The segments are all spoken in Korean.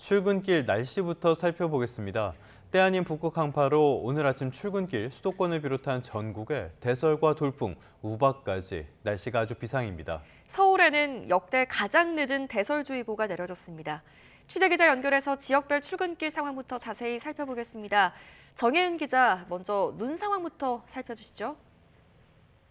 출근길 날씨부터 살펴보겠습니다. 때 아닌 북극 한파로 오늘 아침 출근길 수도권을 비롯한 전국에 대설과 돌풍, 우박까지 날씨가 아주 비상입니다. 서울에는 역대 가장 늦은 대설주의보가 내려졌습니다. 취재기자 연결해서 지역별 출근길 상황부터 자세히 살펴보겠습니다. 정혜은 기자, 먼저 눈 상황부터 살펴주시죠.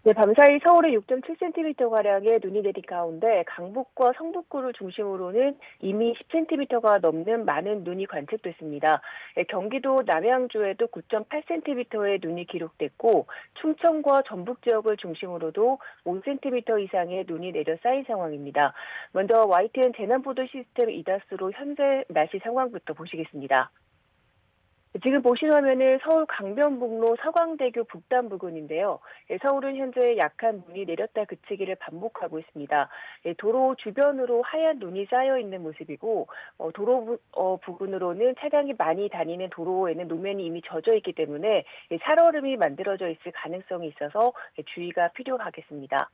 네, 밤사이 서울에 6.7cm가량의 눈이 내린 가운데 강북과 성북구를 중심으로는 이미 10cm가 넘는 많은 눈이 관측됐습니다. 경기도 남양주에도 9.8cm의 눈이 기록됐고 충청과 전북 지역을 중심으로도 5cm 이상의 눈이 내려 쌓인 상황입니다. 먼저 YTN 재난보도 시스템 이다스로 현재 날씨 상황부터 보시겠습니다. 지금 보시는 화면은 서울 강변북로 서광대교 북단 부근인데요. 서울은 현재 약한 눈이 내렸다 그치기를 반복하고 있습니다. 도로 주변으로 하얀 눈이 쌓여 있는 모습이고 도로 부근으로는 차량이 많이 다니는 도로에는 노면이 이미 젖어 있기 때문에 살얼음이 만들어져 있을 가능성이 있어서 주의가 필요하겠습니다.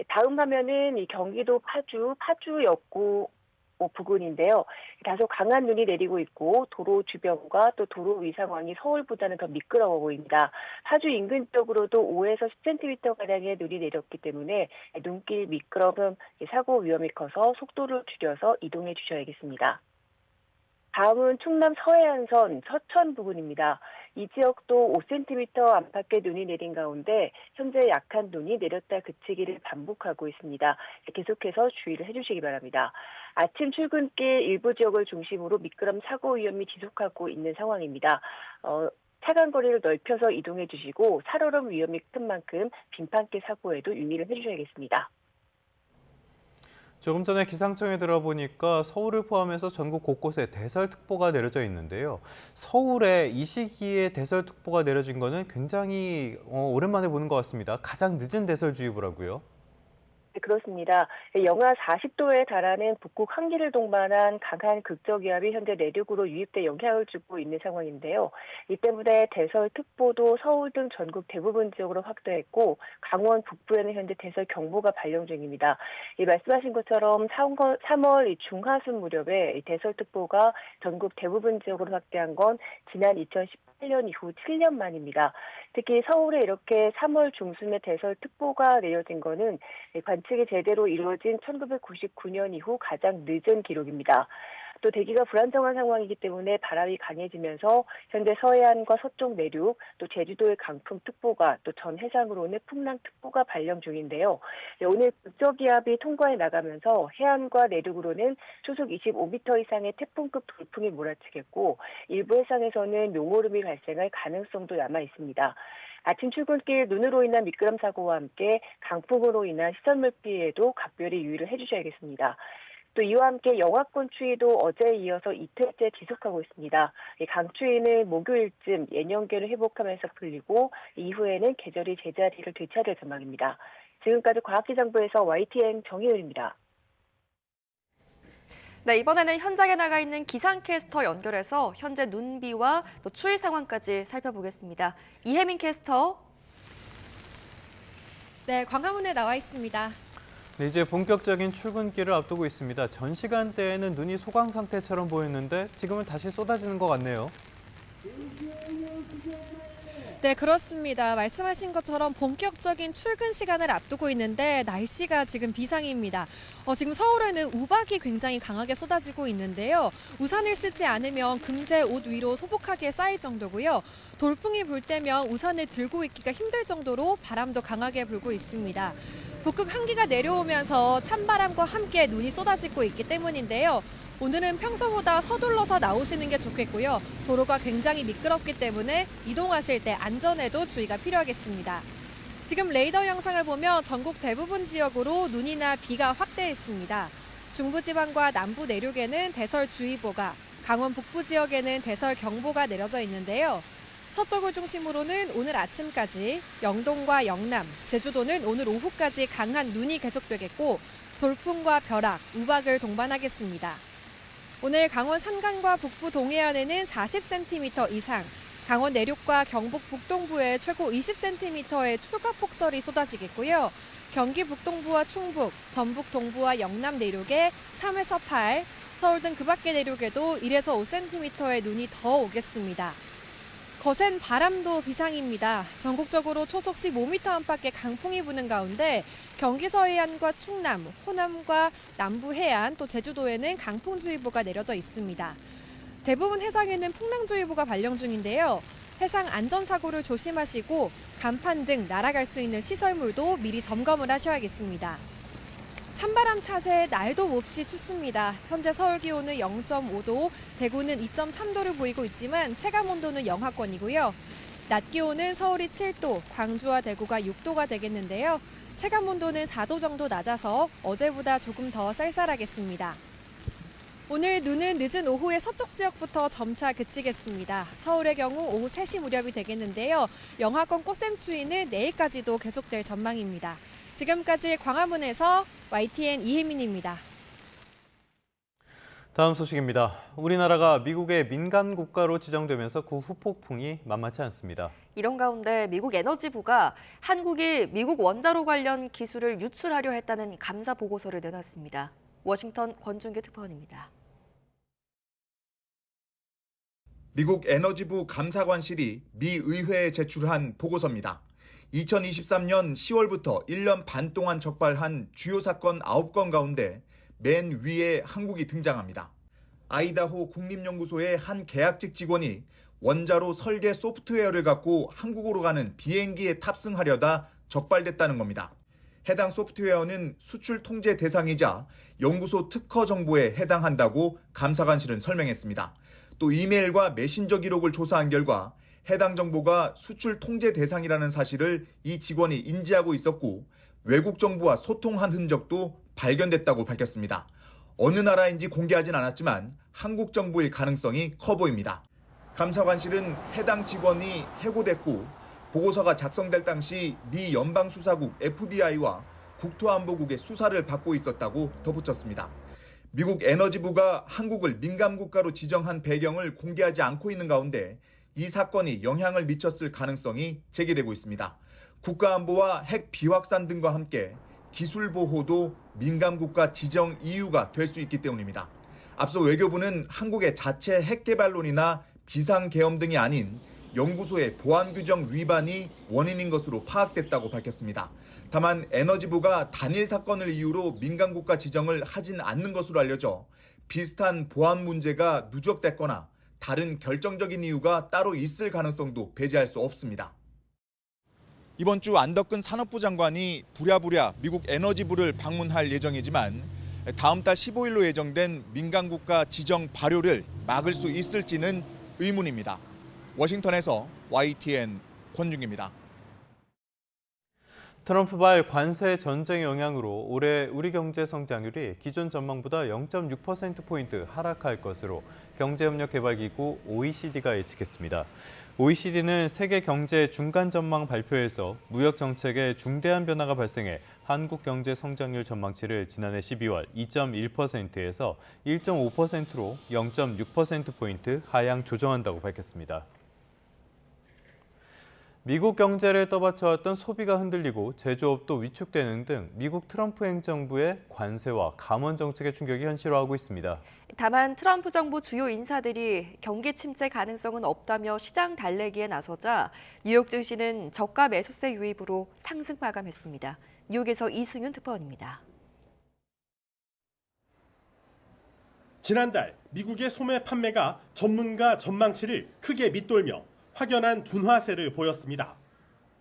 다음 화면은 이 경기도 파주역구 부근인데요. 다소 강한 눈이 내리고 있고 도로 주변과 또 도로 위 상황이 서울보다는 더 미끄러워 보입니다. 파주 인근 쪽으로도 5에서 10cm가량의 눈이 내렸기 때문에 눈길 미끄러움, 사고 위험이 커서 속도를 줄여서 이동해 주셔야겠습니다. 다음은 충남 서해안선 서천 부근입니다. 이 지역도 5cm 안팎의 눈이 내린 가운데 현재 약한 눈이 내렸다 그치기를 반복하고 있습니다. 계속해서 주의를 해주시기 바랍니다. 아침 출근길 일부 지역을 중심으로 미끄럼 사고 위험이 지속하고 있는 상황입니다. 차간 거리를 넓혀서 이동해 주시고 살얼음 위험이 큰 만큼 빙판길 사고에도 유의를 해주셔야겠습니다. 조금 전에 기상청에 들어보니까 서울을 포함해서 전국 곳곳에 대설특보가 내려져 있는데요. 서울에 이 시기에 대설특보가 내려진 거는 굉장히 오랜만에 보는 것 같습니다. 가장 늦은 대설주의보라고요. 네, 그렇습니다. 영하 40도에 달하는 북극 한기를 동반한 강한 극저기압이 현재 내륙으로 유입돼 영향을 주고 있는 상황인데요. 이 때문에 대설특보도 서울 등 전국 대부분 지역으로 확대했고 강원 북부에는 현재 대설경보가 발령 중입니다. 말씀하신 것처럼 3월 중하순 무렵에 이 대설특보가 전국 대부분 지역으로 확대한 건 지난 2018년 이후 7년 만입니다. 특히 서울에 이렇게 3월 중순에 대설특보가 내려진 거는 관측이 제대로 이루어진 1999년 이후 가장 늦은 기록입니다. 또 대기가 불안정한 상황이기 때문에 바람이 강해지면서 현재 서해안과 서쪽 내륙, 또 제주도의 강풍특보가 또 전 해상으로는 풍랑특보가 발령 중인데요. 오늘 극저기압이 통과해 나가면서 해안과 내륙으로는 초속 25m 이상의 태풍급 돌풍이 몰아치겠고 일부 해상에서는 용오름이 발생할 가능성도 남아 있습니다. 아침 출근길 눈으로 인한 미끄럼 사고와 함께 강풍으로 인한 시설물 피해에도 각별히 유의를 해주셔야겠습니다. 또 이와 함께 영하권 추위도 어제에 이어서 이틀째 지속하고 있습니다. 강추위는 목요일쯤 예년계를 회복하면서 풀리고 이후에는 계절이 제자리를 되찾을 전망입니다. 지금까지 과학기상부에서 YTN 정혜은입니다. 네, 이번에는 현장에 나가 있는 기상캐스터 연결해서 현재 눈비와 또 추위 상황까지 살펴보겠습니다. 이혜민 캐스터. 네, 광화문에 나와 있습니다. 네, 이제 본격적인 출근길을 앞두고 있습니다. 전 시간대에는 눈이 소강 상태처럼 보였는데 지금은 다시 쏟아지는 것 같네요. 네, 그렇습니다. 말씀하신 것처럼 본격적인 출근 시간을 앞두고 있는데 날씨가 지금 비상입니다. 지금 서울에는 우박이 굉장히 강하게 쏟아지고 있는데요. 우산을 쓰지 않으면 금세 옷 위로 소복하게 쌓일 정도고요. 돌풍이 불 때면 우산을 들고 있기가 힘들 정도로 바람도 강하게 불고 있습니다. 북극 한기가 내려오면서 찬바람과 함께 눈이 쏟아지고 있기 때문인데요. 오늘은 평소보다 서둘러서 나오시는 게 좋겠고요. 도로가 굉장히 미끄럽기 때문에 이동하실 때 안전에도 주의가 필요하겠습니다. 지금 레이더 영상을 보면 전국 대부분 지역으로 눈이나 비가 확대했습니다. 중부지방과 남부 내륙에는 대설주의보가, 강원 북부 지역에는 대설경보가 내려져 있는데요. 서쪽을 중심으로는 오늘 아침까지, 영동과 영남, 제주도는 오늘 오후까지 강한 눈이 계속되겠고 돌풍과 벼락, 우박을 동반하겠습니다. 오늘 강원 산간과 북부 동해안에는 40cm 이상, 강원 내륙과 경북 북동부에 최고 20cm의 추가 폭설이 쏟아지겠고요. 경기 북동부와 충북, 전북 동부와 영남 내륙에 3에서 8, 서울 등 그 밖의 내륙에도 1에서 5cm의 눈이 더 오겠습니다. 거센 바람도 비상입니다. 전국적으로 초속 15m 안팎의 강풍이 부는 가운데 경기 서해안과 충남, 호남과 남부 해안 또 제주도에는 강풍주의보가 내려져 있습니다. 대부분 해상에는 풍랑주의보가 발령 중인데요. 해상 안전사고를 조심하시고 간판 등 날아갈 수 있는 시설물도 미리 점검을 하셔야겠습니다. 찬바람 탓에 날도 몹시 춥습니다. 현재 서울 기온은 0.5도, 대구는 2.3도를 보이고 있지만 체감온도는 영하권이고요. 낮 기온은 서울이 7도, 광주와 대구가 6도가 되겠는데요. 체감온도는 4도 정도 낮아서 어제보다 조금 더 쌀쌀하겠습니다. 오늘 눈은 늦은 오후에 서쪽 지역부터 점차 그치겠습니다. 서울의 경우 오후 3시 무렵이 되겠는데요. 영하권 꽃샘추위는 내일까지도 계속될 전망입니다. 지금까지 광화문에서 YTN 이혜민입니다. 다음 소식입니다. 우리나라가 미국의 민간 국가로 지정되면서 그 후폭풍이 만만치 않습니다. 이런 가운데 미국 에너지부가 한국이 미국 원자로 관련 기술을 유출하려 했다는 감사 보고서를 내놨습니다. 워싱턴 권준규 특파원입니다. 미국 에너지부 감사관실이 미 의회에 제출한 보고서입니다. 2023년 10월부터 1년 반 동안 적발한 주요 사건 9건 가운데 맨 위에 한국이 등장합니다. 아이다호 국립연구소의 한 계약직 직원이 원자로 설계 소프트웨어를 갖고 한국으로 가는 비행기에 탑승하려다 적발됐다는 겁니다. 해당 소프트웨어는 수출 통제 대상이자 연구소 특허 정보에 해당한다고 감사관실은 설명했습니다. 또 이메일과 메신저 기록을 조사한 결과 해당 정보가 수출 통제 대상이라는 사실을 이 직원이 인지하고 있었고 외국 정부와 소통한 흔적도 발견됐다고 밝혔습니다. 어느 나라인지 공개하진 않았지만 한국 정부일 가능성이 커 보입니다. 감사관실은 해당 직원이 해고됐고 보고서가 작성될 당시 미 연방수사국 FBI와 국토안보국의 수사를 받고 있었다고 덧붙였습니다. 미국 에너지부가 한국을 민감국가로 지정한 배경을 공개하지 않고 있는 가운데 이 사건이 영향을 미쳤을 가능성이 제기되고 있습니다. 국가안보와 핵 비확산 등과 함께 기술 보호도 민감국가 지정 이유가 될 수 있기 때문입니다. 앞서 외교부는 한국의 자체 핵 개발론이나 비상계엄 등이 아닌 연구소의 보안 규정 위반이 원인인 것으로 파악됐다고 밝혔습니다. 다만 에너지부가 단일 사건을 이유로 민간국가 지정을 하진 않는 것으로 알려져 비슷한 보안 문제가 누적됐거나 다른 결정적인 이유가 따로 있을 가능성도 배제할 수 없습니다. 이번 주 안덕근 산업부 장관이 부랴부랴 미국 에너지부를 방문할 예정이지만 다음 달 15일로 예정된 민간국가 지정 발효를 막을 수 있을지는 의문입니다. 워싱턴에서 YTN 권중기입니다. 트럼프발 관세 전쟁 영향으로 올해 우리 경제 성장률이 기존 전망보다 0.6%포인트 하락할 것으로 경제협력개발기구 OECD가 예측했습니다. OECD는 세계 경제 중간 전망 발표에서 무역 정책에 중대한 변화가 발생해 한국 경제 성장률 전망치를 지난해 12월 2.1%에서 1.5%로 0.6%포인트 하향 조정한다고 밝혔습니다. 미국 경제를 떠받쳐왔던 소비가 흔들리고 제조업도 위축되는 등 미국 트럼프 행정부의 관세와 감원 정책의 충격이 현실화하고 있습니다. 다만 트럼프 정부 주요 인사들이 경기 침체 가능성은 없다며 시장 달래기에 나서자 뉴욕 증시는 저가 매수세 유입으로 상승 마감했습니다. 뉴욕에서 이승윤 특파원입니다. 지난달 미국의 소매 판매가 전문가 전망치를 크게 밑돌며 확연한 둔화세를 보였습니다.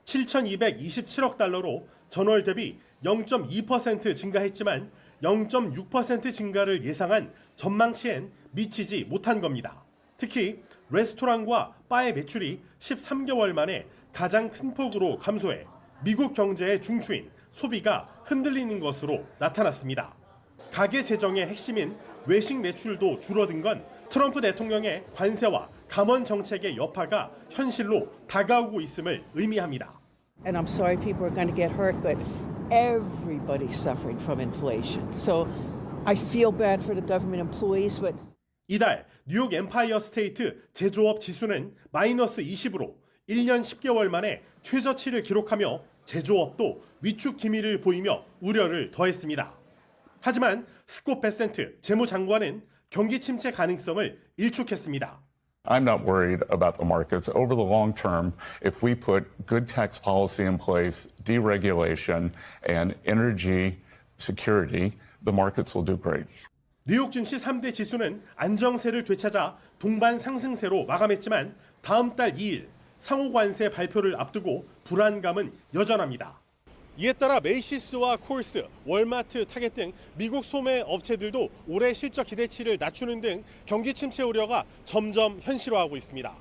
7,227억 달러로 전월 대비 0.2% 증가했지만 0.6% 증가를 예상한 전망치엔 미치지 못한 겁니다. 특히 레스토랑과 바의 매출이 13개월 만에 가장 큰 폭으로 감소해 미국 경제의 중추인 소비가 흔들리는 것으로 나타났습니다. 가계 재정의 핵심인 외식 매출도 줄어든 건 트럼프 대통령의 관세와 감원 정책의 여파가 현실로 다가오고 있음을 의미합니다. And I'm sorry people are going to get hurt, but everybody's suffering from inflation. So I feel bad for the government employees, but 이달 뉴욕 엠파이어 스테이트 제조업 지수는 마이너스 20으로 1년 10개월 만에 최저치를 기록하며 제조업도 위축 기미를 보이며 우려를 더했습니다. 하지만 스콧 베센트 재무장관은 경기 침체 가능성을 일축했습니다. I'm not worried about the markets. Over the long term, if we put good tax policy in place, deregulation, and energy security, the markets will do great. 뉴욕 증시 3대 지수는 안정세를 되찾아 동반 상승세로 마감했지만 다음 달 2일 상호 관세 발표를 앞두고 불안감은 여전합니다. 이에 따라 메이시스와 콜스, 월마트, 타겟 등 미국 소매 업체들도 올해 실적 기대치를 낮추는 등 경기 침체 우려가 점점 현실화하고 있습니다.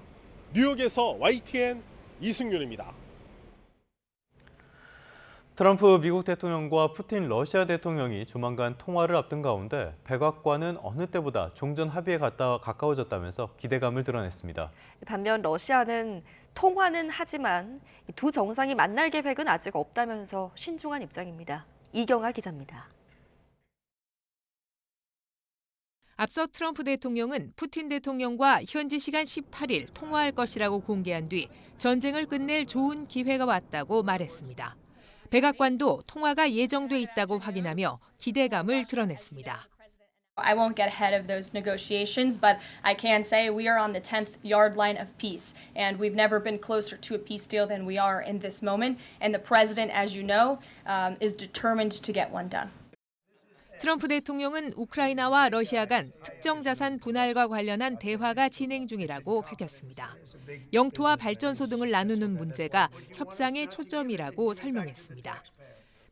뉴욕에서 YTN 이승윤입니다. 트럼프 미국 대통령과 푸틴 러시아 대통령이 조만간 통화를 앞둔 가운데 백악관은 어느 때보다 종전 합의에 가까워졌다면서 기대감을 드러냈습니다. 반면 러시아는 통화는 하지만 두 정상이 만날 계획은 아직 없다면서 신중한 입장입니다. 이경아 기자입니다. 앞서 트럼프 대통령은 푸틴 대통령과 현지 시간 18일 통화할 것이라고 공개한 뒤 전쟁을 끝낼 좋은 기회가 왔다고 말했습니다. 백악관도 통화가 예정돼 있다고 확인하며 기대감을 드러냈습니다. I won't get ahead of those negotiations, but I can say we are on the 10th yard line of peace, and we've never been closer to a peace deal than we are in this moment. And the president, as you know, is determined to get one done. 트럼프 대통령은 우크라이나와 러시아 간 특정 자산 분할과 관련한 대화가 진행 중이라고 밝혔습니다. 영토와 발전소 등을 나누는 문제가 협상의 초점이라고 설명했습니다.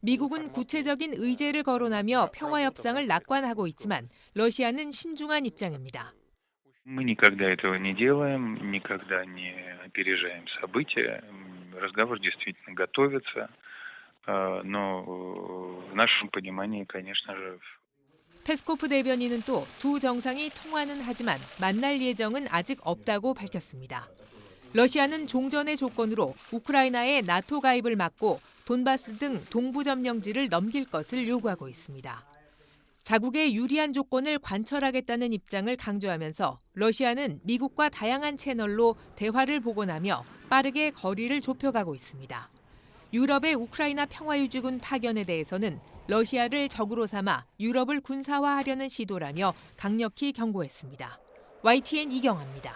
미국은 구체적인 의제를 거론하며 평화 협상을 낙관하고 있지만 러시아는 신중한 입장입니다. Мы никогда этого не делаем, никогда не опережаем события. Разговор действительно готовится, но в нашем понимании, конечно же. 페스코프 대변인은 또 두 정상이 통화는 하지만 만날 예정은 아직 없다고 밝혔습니다. 러시아는 종전의 조건으로 우크라이나의 나토 가입을 막고 돈바스 등 동부 점령지를 넘길 것을 요구하고 있습니다. 자국의 유리한 조건을 관철하겠다는 입장을 강조하면서 러시아는 미국과 다양한 채널로 대화를 복원하며 빠르게 거리를 좁혀가고 있습니다. 유럽의 우크라이나 평화유지군 파견에 대해서는 러시아를 적으로 삼아 유럽을 군사화하려는 시도라며 강력히 경고했습니다. YTN 이경아입니다.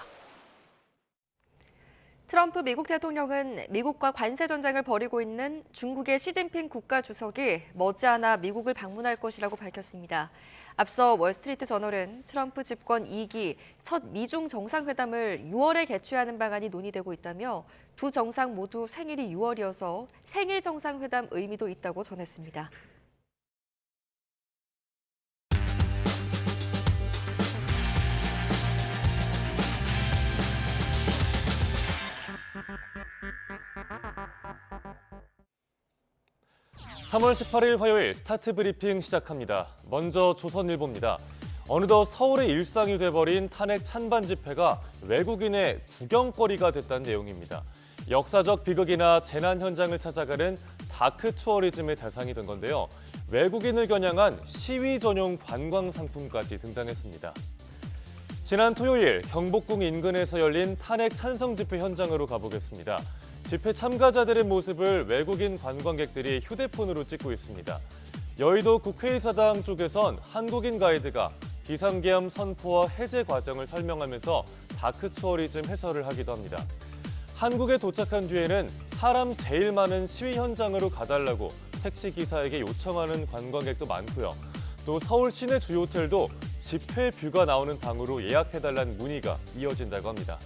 트럼프 미국 대통령은 미국과 관세 전쟁을 벌이고 있는 중국의 시진핑 국가주석이 머지않아 미국을 방문할 것이라고 밝혔습니다. 앞서 월스트리트 저널은 트럼프 집권 2기 첫 미중 정상회담을 6월에 개최하는 방안이 논의되고 있다며 두 정상 모두 생일이 6월이어서 생일 정상회담 의미도 있다고 전했습니다. (3월 18일) 화요일 스타트 브리핑 시작합니다. 먼저 조선일보입니다. 어느덧 서울의 일상이 돼버린 탄핵 찬반 집회가 외국인의 구경거리가 됐다는 내용입니다. 역사적 비극이나 재난 현장을 찾아가는 다크 투어리즘의 대상이 된 건데요. 외국인을 겨냥한 시위 전용 관광 상품까지 등장했습니다. 지난 토요일 경복궁 인근에서 열린 탄핵 찬성 집회 현장으로 가보겠습니다. 집회 참가자들의 모습을 외국인 관광객들이 휴대폰으로 찍고 있습니다. 여의도 국회의사당 쪽에선 한국인 가이드가 비상계엄 선포와 해제 과정을 설명하면서 다크 투어리즘 해설을 하기도 합니다. 한국에 도착한 뒤에는 사람 제일 많은 시위 현장으로 가달라고 택시기사에게 요청하는 관광객도 많고요. 또 서울 시내 주요 호텔도 집회 뷰가 나오는 방으로 예약해달라는 문의가 이어진다고 합니다.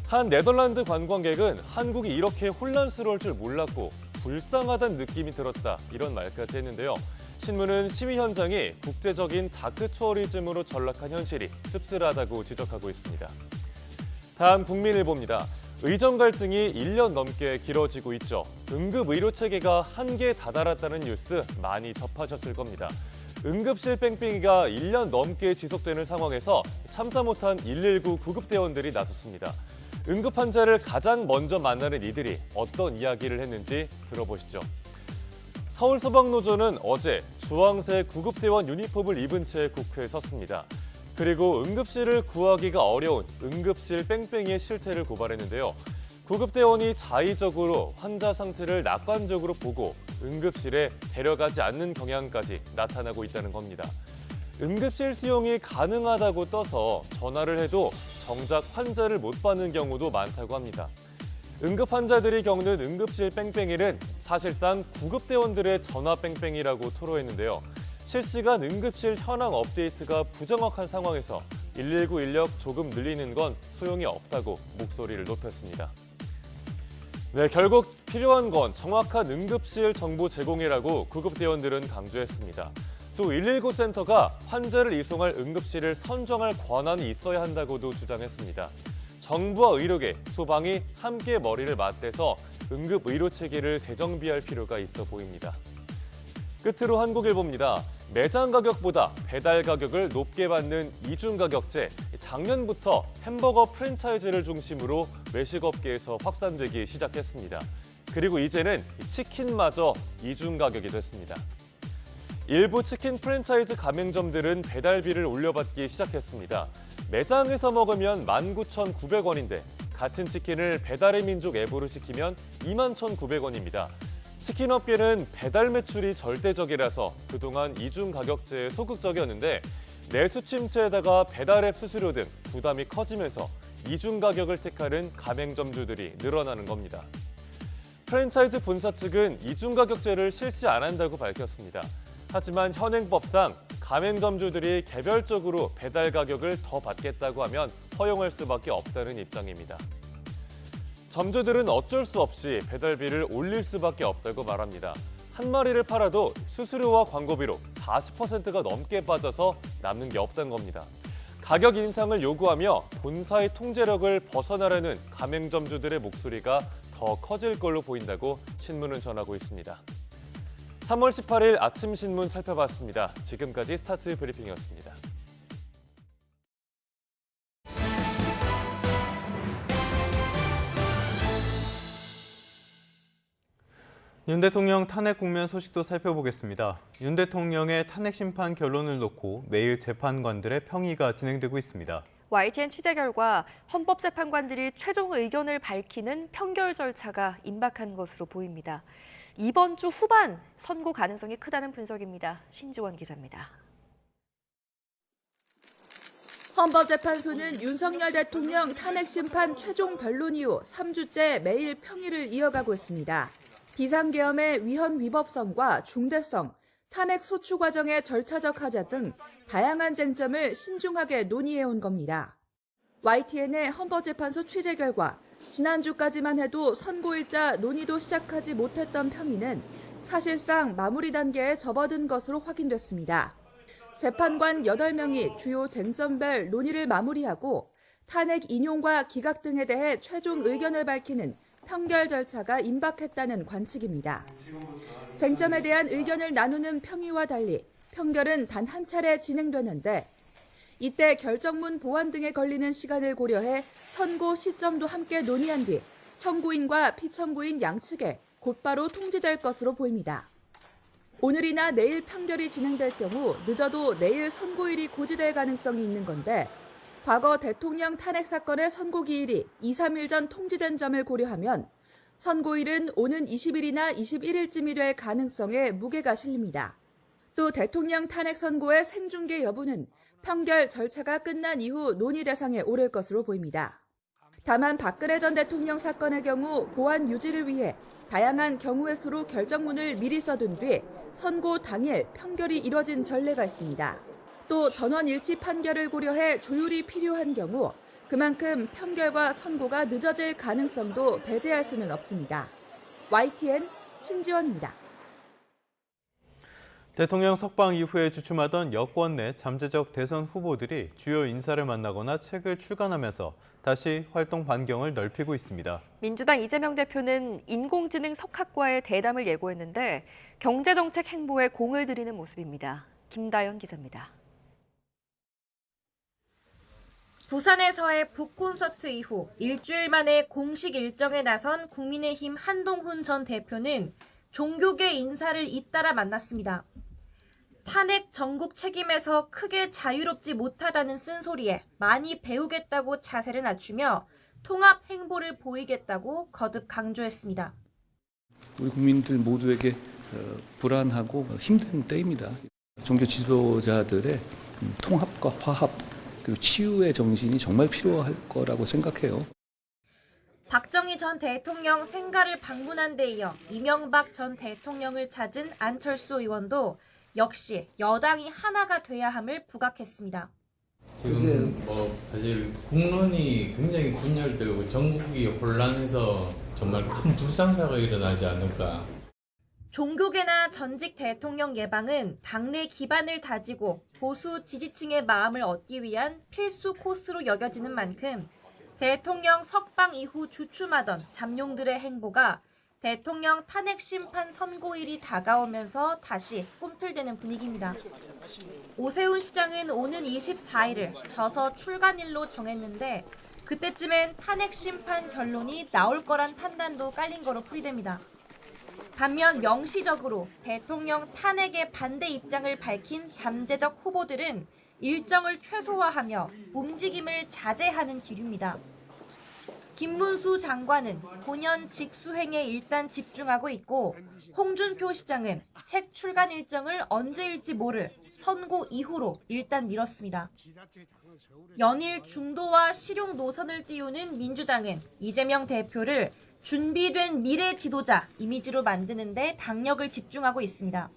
한 네덜란드 관광객은 한국이 이렇게 혼란스러울 줄 몰랐고 불쌍하다는 느낌이 들었다, 이런 말까지 했는데요. 신문은 시위 현장이 국제적인 다크 투어리즘으로 전락한 현실이 씁쓸하다고 지적하고 있습니다. 다음 국민일보입니다. 의정 갈등이 1년 넘게 길어지고 있죠. 응급의료체계가 한계에 다다랐다는 뉴스 많이 접하셨을 겁니다. 응급실 뺑뺑이가 1년 넘게 지속되는 상황에서 참다 못한 119 구급대원들이 나섰습니다. 응급 환자를 가장 먼저 만나는 이들이 어떤 이야기를 했는지 들어보시죠. 서울소방노조는 어제 주황색 구급대원 유니폼을 입은 채 국회에 섰습니다. 그리고 응급실을 구하기가 어려운 응급실 뺑뺑이의 실태를 고발했는데요. 구급대원이 자의적으로 환자 상태를 낙관적으로 보고 응급실에 데려가지 않는 경향까지 나타나고 있다는 겁니다. 응급실 수용이 가능하다고 떠서 전화를 해도 정작 환자를 못 받는 경우도 많다고 합니다. 응급 환자들이 겪는 응급실 뺑뺑이는 사실상 구급대원들의 전화 뺑뺑이라고 토로했는데요. 실시간 응급실 현황 업데이트가 부정확한 상황에서 119 인력 조금 늘리는 건 소용이 없다고 목소리를 높였습니다. 네, 결국 필요한 건 정확한 응급실 정보 제공이라고 구급대원들은 강조했습니다. 또 119 센터가 환자를 이송할 응급실을 선정할 권한이 있어야 한다고도 주장했습니다. 정부와 의료계, 소방이 함께 머리를 맞대서 응급 의료 체계를 재정비할 필요가 있어 보입니다. 끝으로 한국일보입니다. 매장 가격보다 배달 가격을 높게 받는 이중가격제, 작년부터 햄버거 프랜차이즈를 중심으로 외식업계에서 확산되기 시작했습니다. 그리고 이제는 치킨마저 이중가격이 됐습니다. 일부 치킨 프랜차이즈 가맹점들은 배달비를 올려받기 시작했습니다. 매장에서 먹으면 19,900원인데 같은 치킨을 배달의 민족 앱으로 시키면 21,900원입니다. 치킨업계는 배달 매출이 절대적이라서 그동안 이중가격제에 소극적이었는데 내수 침체에다가 배달앱 수수료 등 부담이 커지면서 이중가격을 택하는 가맹점주들이 늘어나는 겁니다. 프랜차이즈 본사 측은 이중가격제를 실시 안 한다고 밝혔습니다. 하지만 현행법상 가맹점주들이 개별적으로 배달 가격을 더 받겠다고 하면 허용할 수밖에 없다는 입장입니다. 점주들은 어쩔 수 없이 배달비를 올릴 수밖에 없다고 말합니다. 한 마리를 팔아도 수수료와 광고비로 40%가 넘게 빠져서 남는 게 없다는 겁니다. 가격 인상을 요구하며 본사의 통제력을 벗어나려는 가맹점주들의 목소리가 더 커질 걸로 보인다고 신문은 전하고 있습니다. 3월 18일 아침 신문 살펴봤습니다. 지금까지 스타트 브리핑이었습니다. 윤 대통령 탄핵 국면 소식도 살펴보겠습니다. 윤 대통령의 탄핵 심판 결론을 놓고 매일 재판관들의 평의가 진행되고 있습니다. YTN 취재 결과 헌법재판관들이 최종 의견을 밝히는 평결 절차가 임박한 것으로 보입니다. 이번 주 후반 선고 가능성이 크다는 분석입니다. 신지원 기자입니다. 헌법재판소는 윤석열 대통령 탄핵 심판 최종 변론 이후 3주째 매일 평의를 이어가고 있습니다. 비상계엄의 위헌 위법성과 중대성, 탄핵 소추 과정의 절차적 하자 등 다양한 쟁점을 신중하게 논의해온 겁니다. YTN의 헌법재판소 취재 결과 지난주까지만 해도 선고일자 논의도 시작하지 못했던 평의는 사실상 마무리 단계에 접어든 것으로 확인됐습니다. 재판관 8명이 주요 쟁점별 논의를 마무리하고 탄핵 인용과 기각 등에 대해 최종 의견을 밝히는 평결 절차가 임박했다는 관측입니다. 쟁점에 대한 의견을 나누는 평의와 달리 평결은 단 한 차례 진행되는데 이때 결정문 보완 등에 걸리는 시간을 고려해 선고 시점도 함께 논의한 뒤 청구인과 피청구인 양측에 곧바로 통지될 것으로 보입니다. 오늘이나 내일 판결이 진행될 경우 늦어도 내일 선고일이 고지될 가능성이 있는 건데 과거 대통령 탄핵 사건의 선고 기일이 2, 3일 전 통지된 점을 고려하면 선고일은 오는 20일이나 21일쯤이 될 가능성에 무게가 실립니다. 또 대통령 탄핵 선고의 생중계 여부는 판결 절차가 끝난 이후 논의 대상에 오를 것으로 보입니다. 다만 박근혜 전 대통령 사건의 경우 보안 유지를 위해 다양한 경우의 수로 결정문을 미리 써둔 뒤 선고 당일 판결이 이뤄진 전례가 있습니다. 또 전원 일치 판결을 고려해 조율이 필요한 경우 그만큼 판결과 선고가 늦어질 가능성도 배제할 수는 없습니다. YTN 신지원입니다. 대통령 석방 이후에 주춤하던 여권 내 잠재적 대선 후보들이 주요 인사를 만나거나 책을 출간하면서 다시 활동 반경을 넓히고 있습니다. 민주당 이재명 대표는 인공지능 석학과의 대담을 예고했는데 경제정책 행보에 공을 들이는 모습입니다. 김다연 기자입니다. 부산에서의 북콘서트 이후 일주일 만에 공식 일정에 나선 국민의힘 한동훈 전 대표는 종교계 인사를 잇따라 만났습니다. 탄핵 전국 책임에서 크게 자유롭지 못하다는 쓴소리에 많이 배우겠다고 자세를 낮추며 통합 행보를 보이겠다고 거듭 강조했습니다. 우리 국민들 모두에게 불안하고 힘든 때입니다. 종교 지도자들의 통합과 화합 그리고 치유의 정신이 정말 필요할 거라고 생각해요. 박정희 전 대통령 생가를 방문한 데 이어 이명박 전 대통령을 찾은 안철수 의원도 역시 여당이 하나가 돼야 함을 부각했습니다. 지금 사실 국론이 굉장히 분열되고 전국이 혼란해서 정말 큰 불상사가 일어나지 않을까. 종교계나 전직 대통령 예방은 당내 기반을 다지고 보수 지지층의 마음을 얻기 위한 필수 코스로 여겨지는 만큼 대통령 석방 이후 주춤하던 잠룡들의 행보가 대통령 탄핵 심판 선고일이 다가오면서 다시 꿈틀대는 분위기입니다. 오세훈 시장은 오는 24일을 저서 출간일로 정했는데 그때쯤엔 탄핵 심판 결론이 나올 거란 판단도 깔린 거로 풀이됩니다. 반면 명시적으로 대통령 탄핵에 반대 입장을 밝힌 잠재적 후보들은 일정을 최소화하며 움직임을 자제하는 기류입니다. 김문수 장관은 본연 직수행에 일단 집중하고 있고 홍준표 시장은 책 출간 일정을 언제일지 모를 선고 이후로 일단 미뤘습니다. 연일 중도와 실용 노선을 띄우는 민주당은 이재명 대표를 준비된 미래 지도자 이미지로 만드는 데 당력을 집중하고 있습니다.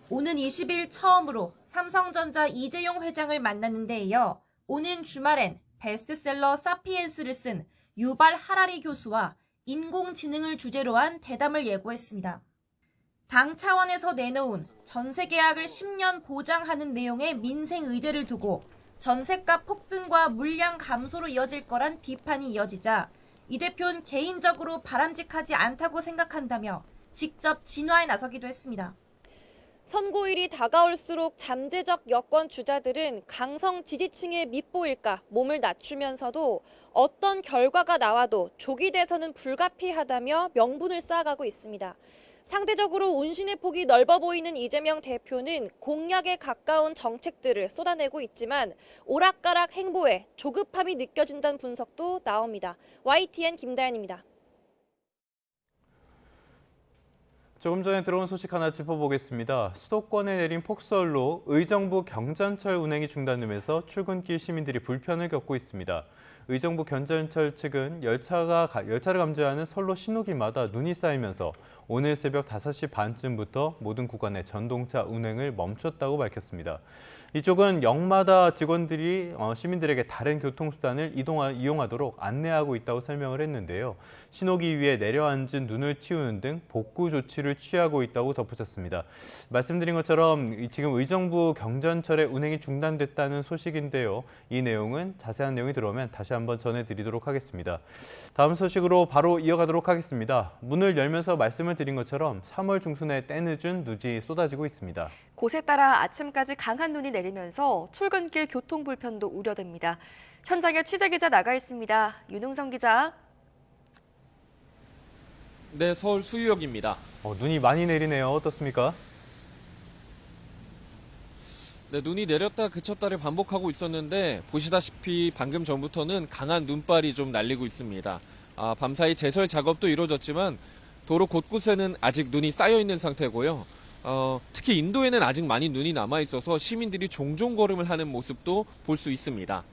오는 20일 처음으로 삼성전자 이재용 회장을 만나는 데 이어 오는 주말엔 베스트셀러 사피엔스를 쓴 유발 하라리 교수와 인공지능을 주제로 한 대담을 예고했습니다. 당 차원에서 내놓은 전세 계약을 10년 보장하는 내용의 민생 의제를 두고 전세값 폭등과 물량 감소로 이어질 거란 비판이 이어지자 이 대표는 개인적으로 바람직하지 않다고 생각한다며 직접 진화에 나서기도 했습니다. 선고일이 다가올수록 잠재적 여권 주자들은 강성 지지층에 밉보일까 몸을 낮추면서도 어떤 결과가 나와도 조기 대선은 불가피하다며 명분을 쌓아가고 있습니다. 상대적으로 운신의 폭이 넓어 보이는 이재명 대표는 공약에 가까운 정책들을 쏟아내고 있지만 오락가락 행보에 조급함이 느껴진다는 분석도 나옵니다. YTN 김다현입니다. 조금 전에 들어온 소식 하나 짚어보겠습니다. 수도권에 내린 폭설로 의정부 경전철 운행이 중단되면서 출근길 시민들이 불편을 겪고 있습니다. 의정부 경전철 측은 열차를 감지하는 선로 신호기마다 눈이 쌓이면서 오늘 새벽 5시 반쯤부터 모든 구간의 전동차 운행을 멈췄다고 밝혔습니다. 이쪽은 역마다 직원들이 시민들에게 다른 교통수단을 이용하도록 안내하고 있다고 설명을 했는데요. 신호기 위에 내려앉은 눈을 치우는 등 복구 조치를 취하고 있다고 덧붙였습니다. 말씀드린 것처럼 지금 의정부 경전철의 운행이 중단됐다는 소식인데요. 이 내용은 자세한 내용이 들어오면 다시 한번 전해드리도록 하겠습니다. 다음 소식으로 바로 이어가도록 하겠습니다. 문을 열면서 말씀을 드린 것처럼 3월 중순에 때늦은 눈이 쏟아지고 있습니다. 곳에 따라 아침까지 강한 눈이 내리면서 출근길 교통 불편도 우려됩니다. 현장에 취재기자 나가 있습니다. 윤웅성 기자. 네, 서울 수유역입니다. 눈이 많이 내리네요. 어떻습니까? 네, 눈이 내렸다 그쳤다를 반복하고 있었는데 보시다시피 방금 전부터는 강한 눈발이 좀 날리고 있습니다. 밤사이 제설 작업도 이루어졌지만 도로 곳곳에는 아직 눈이 쌓여 있는 상태고요. 특히 인도에는 아직 많이 눈이 남아있어서 시민들이 종종 걸음을 하는 모습도 볼 수 있습니다.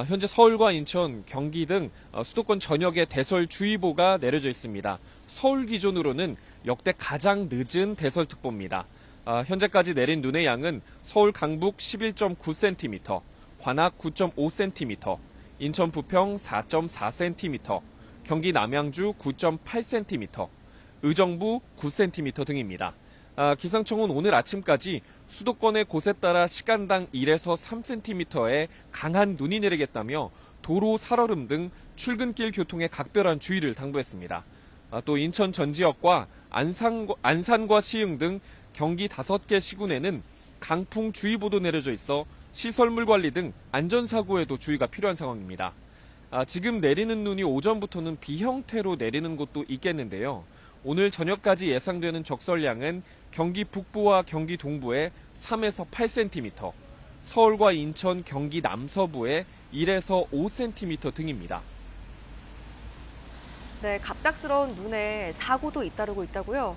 현재 서울과 인천, 경기 등 수도권 전역에 대설주의보가 내려져 있습니다. 서울 기준으로는 역대 가장 늦은 대설특보입니다. 현재까지 내린 눈의 양은 서울 강북 11.9cm, 관악 9.5cm, 인천 부평 4.4cm, 경기 남양주 9.8cm, 의정부 9cm 등입니다. 기상청은 오늘 아침까지 수도권의 곳에 따라 시간당 1에서 3cm의 강한 눈이 내리겠다며 도로 살얼음 등 출근길 교통에 각별한 주의를 당부했습니다. 또 인천 전 지역과 안산과 시흥 등 경기 5개 시군에는 강풍주의보도 내려져 있어 시설물 관리 등 안전사고에도 주의가 필요한 상황입니다. 지금 내리는 눈이 오전부터는 비 형태로 내리는 곳도 있겠는데요. 오늘 저녁까지 예상되는 적설량은 경기 북부와 경기 동부에 3에서 8cm, 서울과 인천, 경기 남서부에 1에서 5cm 등입니다. 네, 갑작스러운 눈에 사고도 잇따르고 있다고요?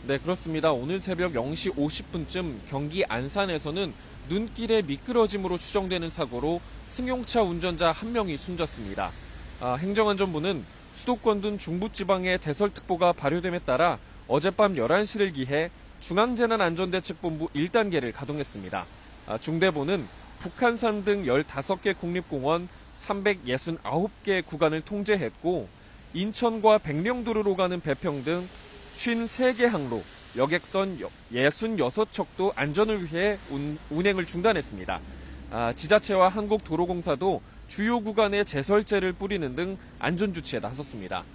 네, 그렇습니다. 오늘 새벽 0시 50분쯤 경기 안산에서는 눈길의 미끄러짐으로 추정되는 사고로 승용차 운전자 1명이 숨졌습니다. 행정안전부는 수도권 등 중부지방에 대설특보가 발효됨에 따라 어젯밤 11시를 기해 중앙재난안전대책본부 1단계를 가동했습니다. 중대본은 북한산 등 15개 국립공원 369개 구간을 통제했고 인천과 백령도로로 가는 배평 등 53개 항로, 여객선 66척도 안전을 위해 운행을 중단했습니다. 지자체와 한국도로공사도 주요 구간에 제설제를 뿌리는 등 안전조치에 나섰습니다.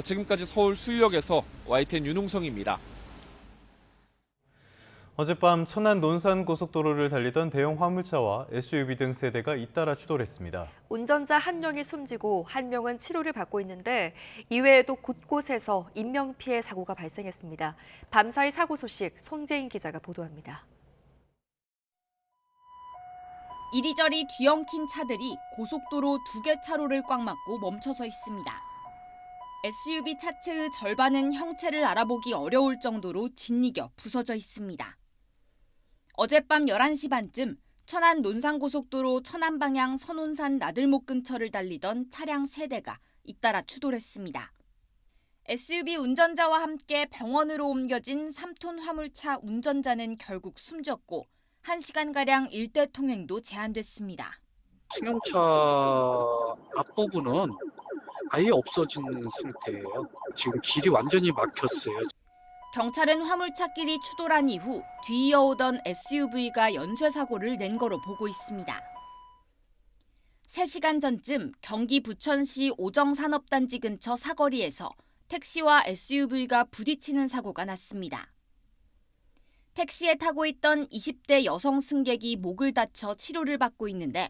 지금까지 서울 수유역에서 YTN 윤웅성입니다. 어젯밤 천안 논산 고속도로를 달리던 대형 화물차와 SUV 등 세대가 잇따라 추돌했습니다. 운전자 1명이 숨지고 1명은 치료를 받고 있는데 이외에도 곳곳에서 인명피해 사고가 발생했습니다. 밤사이 사고 소식 손재인 기자가 보도합니다. 이리저리 뒤엉킨 차들이 고속도로 2개 차로를 꽉 막고 멈춰서 있습니다. SUV 차체의 절반은 형체를 알아보기 어려울 정도로 짓이겨 부서져 있습니다. 어젯밤 11시 반쯤 천안 논산고속도로 천안 방향 선운산 나들목 근처를 달리던 차량 3대가 잇따라 추돌했습니다. SUV 운전자와 함께 병원으로 옮겨진 3톤 화물차 운전자는 결국 숨졌고 1시간가량 일대 통행도 제한됐습니다. 승용차 앞부분은 아예 없어진 상태예요. 지금 길이 완전히 막혔어요. 경찰은 화물차끼리 추돌한 이후 뒤이어오던 SUV가 연쇄사고를 낸 거로 보고 있습니다. 3시간 전쯤 경기 부천시 오정산업단지 근처 사거리에서 택시와 SUV가 부딪히는 사고가 났습니다. 택시에 타고 있던 20대 여성 승객이 목을 다쳐 치료를 받고 있는데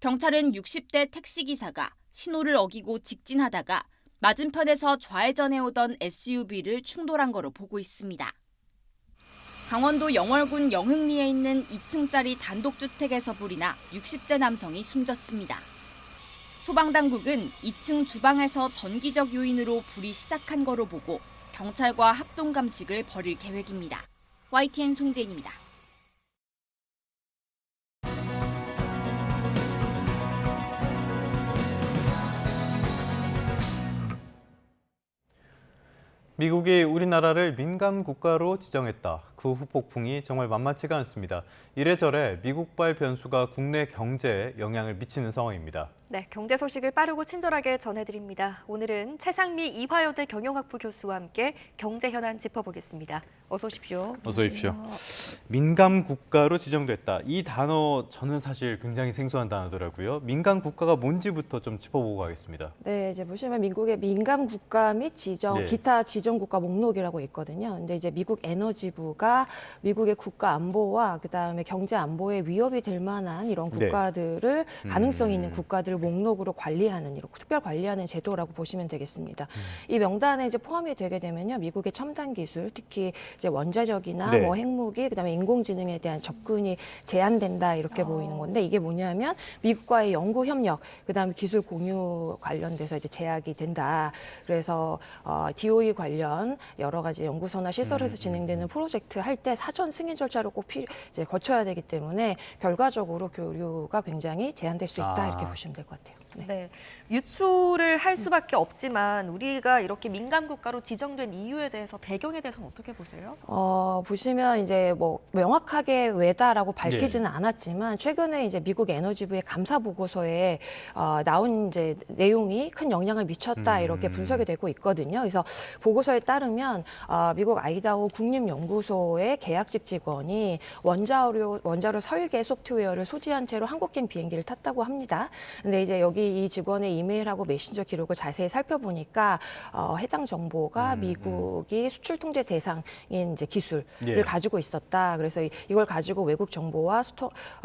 경찰은 60대 택시기사가 신호를 어기고 직진하다가 맞은편에서 좌회전해 오던 SUV를 충돌한 거로 보고 있습니다. 강원도 영월군 영흥리에 있는 2층짜리 단독주택에서 불이 나 60대 남성이 숨졌습니다. 소방당국은 2층 주방에서 전기적 요인으로 불이 시작한 거로 보고 경찰과 합동감식을 벌일 계획입니다. YTN 송재인입니다. 미국이 우리나라를 민감 국가로 지정했다. 그 후폭풍이 정말 만만치가 않습니다. 이래저래 미국발 변수가 국내 경제에 영향을 미치는 상황입니다. 네, 경제 소식을 빠르고 친절하게 전해드립니다. 오늘은 최상미 이화여대 경영학부 교수와 함께 경제 현안 짚어보겠습니다. 어서 오십시오. 어서 오십시오. 민감 국가로 지정됐다. 이 단어 저는 사실 굉장히 생소한 단어더라고요. 민감 국가가 뭔지부터 좀 짚어보고 가겠습니다. 네, 이제 보시면 미국의 민감 국가 및 지정, 기타 지정 국가 목록이라고 있거든요. 근데 이제 미국 에너지부가 미국의 국가 안보와 그다음에 경제 안보에 위협이 될 만한 이런 국가들을 가능성 있는 국가들을 목록으로 관리하는 이런 특별 관리하는 제도라고 보시면 되겠습니다. 이 명단에 이제 포함이 되게 되면요, 미국의 첨단 기술, 특히 이제 원자력이나 뭐 핵무기, 그다음에 인공지능에 대한 접근이 제한된다 이렇게 보이는 건데 이게 뭐냐면 미국과의 연구 협력, 그다음에 기술 공유 관련돼서 이제 제약이 된다. 그래서 DOE 관련 여러 가지 연구소나 시설에서 진행되는 프로젝트 할 때 사전 승인 절차를 꼭 이제 거쳐야 되기 때문에 결과적으로 교류가 굉장히 제한될 수 있다 이렇게 보시면 될 것 같아요. 네, 유출을 할 수밖에 없지만 우리가 이렇게 민감 국가로 지정된 이유에 대해서 배경에 대해서는 어떻게 보세요? 보시면 이제 뭐 명확하게 왜다라고 밝히지는 않았지만 최근에 이제 미국 에너지부의 감사 보고서에 나온 이제 내용이 큰 영향을 미쳤다 이렇게 분석이 되고 있거든요. 그래서 보고서에 따르면 미국 아이다호 국립연구소의 계약직 직원이 원자로 설계 소프트웨어를 소지한 채로 한국행 비행기를 탔다고 합니다. 근데 이제 여기 이 직원의 이메일하고 메신저 기록을 자세히 살펴보니까 해당 정보가 미국이 수출 통제 대상인 이제 기술을 가지고 있었다. 그래서 이걸 가지고 외국 정보와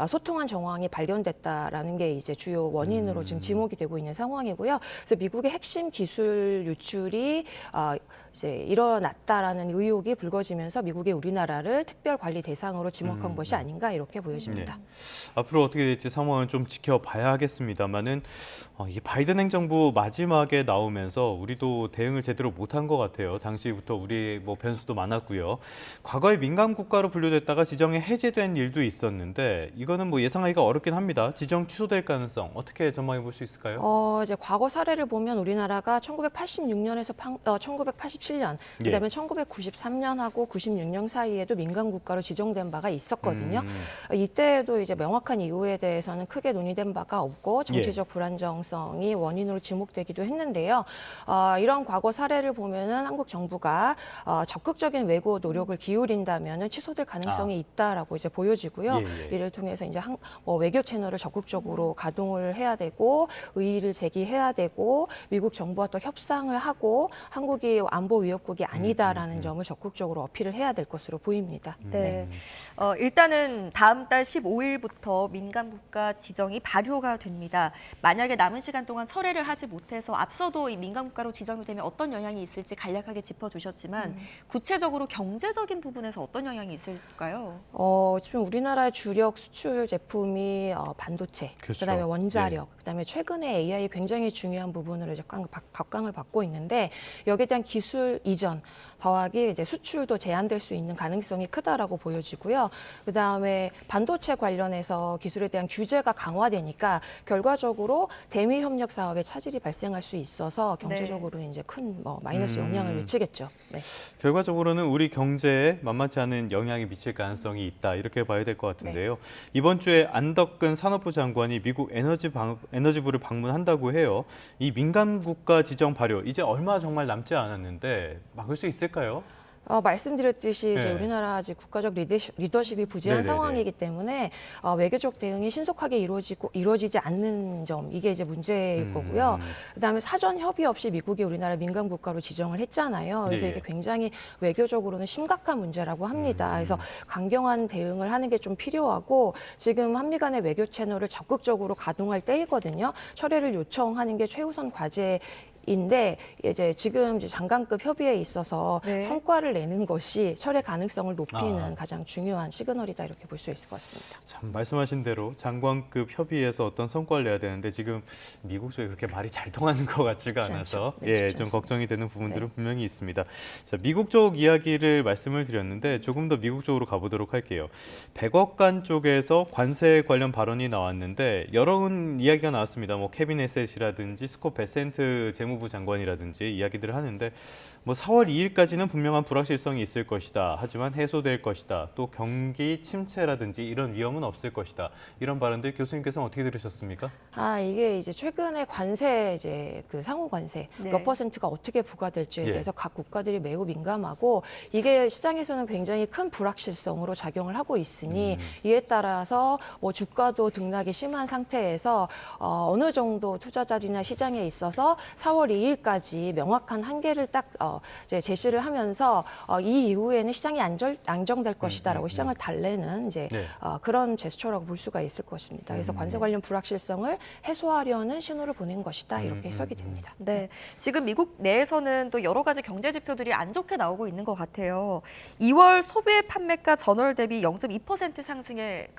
소통한 정황이 발견됐다라는 게 이제 주요 원인으로 지금 지목이 되고 있는 상황이고요. 그래서 미국의 핵심 기술 유출이 이제 일어났다라는 의혹이 불거지면서 미국의 우리나라를 특별 관리 대상으로 지목한 것이 아닌가 이렇게 보여집니다. 앞으로 어떻게 될지 상황은 좀 지켜봐야 하겠습니다만은 이게 바이든 행정부 마지막에 나오면서 우리도 대응을 제대로 못한 것 같아요. 당시부터 우리 뭐 변수도 많았고요. 과거에 민간 국가로 분류됐다가 지정이 해제된 일도 있었는데 이거는 뭐 예상하기가 어렵긴 합니다. 지정 취소될 가능성 어떻게 전망해 볼 수 있을까요? 이제 과거 사례를 보면 우리나라가 1986년에서 1987년, 그다음에 1993년하고 96년 사이에도 민간 국가로 지정된 바가 있었거든요. 이때도 이제 명확한 이유에 대해서는 크게 논의된 바가 없고 정치적 불안정성이 원인으로 지목되기도 했는데요. 이런 과거 사례를 보면은 한국 정부가 적극적인 외고 노력을 기울인다면은 취소될 가능성이 있다라고 이제 보여지고요. 이를 통해서 이제 외교 채널을 적극적으로 가동을 해야 되고 의의를 제기해야 되고 미국 정부와 또 협상을 하고 한국이 안보 위협국이 아니다라는 점을 적극적으로 어필을 해야 될 것으로 보입니다. 네. 일단은 다음 달 15일부터 민간 국가 지정이 발효가 됩니다. 만약에 남은 시간 동안 철회를 하지 못해서 앞서도 이 민간 국가로 지정이 되면 어떤 영향이 있을지 간략하게 짚어주셨지만 구체적으로 경제적인 부분에서 어떤 영향이 있을까요? 지금 우리나라의 주력 수출 제품이 반도체, 그렇죠. 그다음에 원자력, 그다음에 최근에 AI 굉장히 중요한 부분으로 이제 각광을 받고 있는데 여기에 대한 기술 이전 더하기 이제 수출도 제한될 수 있는 가능성이 크다라고 보여지고요. 그다음에 반도체 관련해서 기술에 대한 규제가 강화되니까 결과적으로 대미 협력 사업에 차질이 발생할 수 있어서 경제적으로 이제 큰 마이너스 영향을 미치겠죠. 네. 결과적으로는 우리 경제에 만만치 않은 영향이 미칠 가능성이 있다 이렇게 봐야 될 것 같은데요. 이번 주에 안덕근 산업부 장관이 미국 에너지부를 방문한다고 해요. 이 민간 국가 지정 발효 이제 얼마 정말 남지 않았는데 막을 수 있을까요? 말씀드렸듯이 이제 네. 우리나라 아직 국가적 리더십이 부재한 상황이기 때문에 외교적 대응이 신속하게 이루어지지 않는 점 이게 이제 문제일 거고요. 그다음에 사전 협의 없이 미국이 우리나라 민간 국가로 지정을 했잖아요. 그래서 이게 굉장히 외교적으로는 심각한 문제라고 합니다. 그래서 강경한 대응을 하는 게 좀 필요하고 지금 한미 간의 외교 채널을 적극적으로 가동할 때이거든요. 철회를 요청하는 게 최우선 과제. 인데 이제 지금 이제 장관급 협의에 있어서 성과를 내는 것이 철회 가능성을 높이는 가장 중요한 시그널이다 이렇게 볼 수 있을 것 같습니다. 참 말씀하신 대로 장관급 협의에서 어떤 성과를 내야 되는데 지금 미국 쪽에 그렇게 말이 잘 통하는 것 같지가 않아서 좀 걱정이 되는 부분들은 분명히 있습니다. 자, 미국 쪽 이야기를 말씀을 드렸는데 조금 더 미국 쪽으로 가보도록 할게요. 백악관 쪽에서 관세 관련 발언이 나왔는데 여러 이야기가 나왔습니다. 뭐 케빈 에셋이라든지 스콧 베센트 재무부 장관이라든지 이야기들을 하는데 뭐 4월 2일까지는 분명한 불확실성이 있을 것이다. 하지만 해소될 것이다. 또 경기 침체라든지 이런 위험은 없을 것이다. 이런 발언들 교수님께서는 어떻게 들으셨습니까? 이게 이제 최근에 관세 이제 그 상호 관세 몇 퍼센트가 어떻게 부과될지에 대해서 각 국가들이 매우 민감하고 이게 시장에서는 굉장히 큰 불확실성으로 작용을 하고 있으니 이에 따라서 뭐 주가도 등락이 심한 상태에서 어느 정도 투자자들이나 시장에 있어서 4월 2일까지 명확한 한계를 딱 이제 제시를 하면서 이 이후에는 시장이 안정될 것이다라고 시장을 달래는 이제 그런 제스처라고 볼 수가 있을 것입니다. 그래서 관세 관련 불확실성을 해소하려는 신호를 보낸 것이다 이렇게 해석이 됩니다. 네, 지금 미국 내에서는 또 여러 가지 경제 지표들이 안 좋게 나오고 있는 것 같아요. 2월 소비의 판매가 전월 대비 0.2% 상승에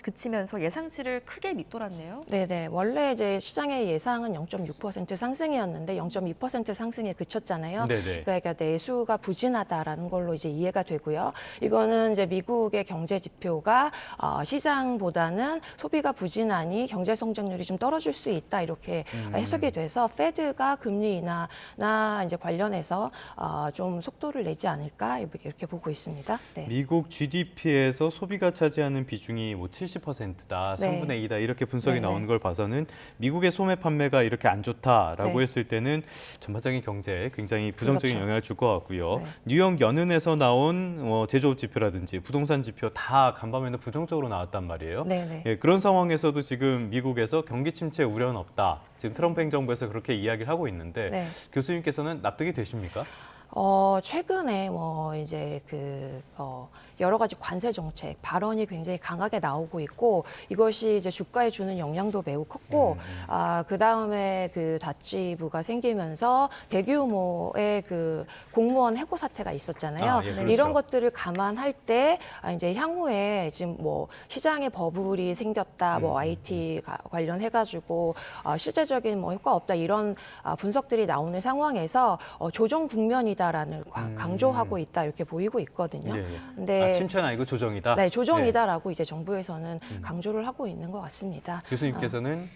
그치면서 예상치를 크게 밑돌았네요. 네네, 원래 이제 시장의 예상은 0.6% 상승이었는데 0.2% 상승에 그쳤잖아요. 그러니까 내수가 부진하다라는 걸로 이제 이해가 되고요. 이거는 이제 미국의 경제 지표가 시장보다는 소비가 부진하니 경제 성장률이 좀 떨어질 수 있다 이렇게 해석이 돼서 페드가 금리 인하나 이제 관련해서 좀 속도를 내지 않을까 이렇게 보고 있습니다. 네. 미국 GDP에서 소비가 차지하는 비중이 뭐 70%다, 3분의 2다 이렇게 분석이 나오는 걸 봐서는 미국의 소매 판매가 이렇게 안 좋다라고 했을 때는 전반적인 경제에 굉장히 부정적인 영향을 줄 것 같고요. 뉴욕 연은에서 나온 제조업 지표라든지 부동산 지표 다 간밤에는 부정적으로 나왔단 말이에요. 그런 상황에서도 지금 미국에서 경기 침체 우려는 없다. 지금 트럼프 행정부에서 그렇게 이야기를 하고 있는데 교수님께서는 납득이 되십니까? 최근에 뭐 이제 여러 가지 관세 정책 발언이 굉장히 강하게 나오고 있고 이것이 이제 주가에 주는 영향도 매우 컸고 그 다음에 그 다찌부가 생기면서 대규모의 그 공무원 해고 사태가 있었잖아요. 예, 그렇죠. 이런 것들을 감안할 때 이제 향후에 지금 뭐 시장에 버블이 생겼다, 뭐 IT 관련해가지고 실제적인 뭐 효과 없다 이런 분석들이 나오는 상황에서 조정 국면이다라는 강조하고 있다 이렇게 보이고 있거든요. 예. 근데 침체는 아니고 조정이다. 네, 조정이다라고 이제 정부에서는 강조를 하고 있는 것 같습니다. 교수님께서는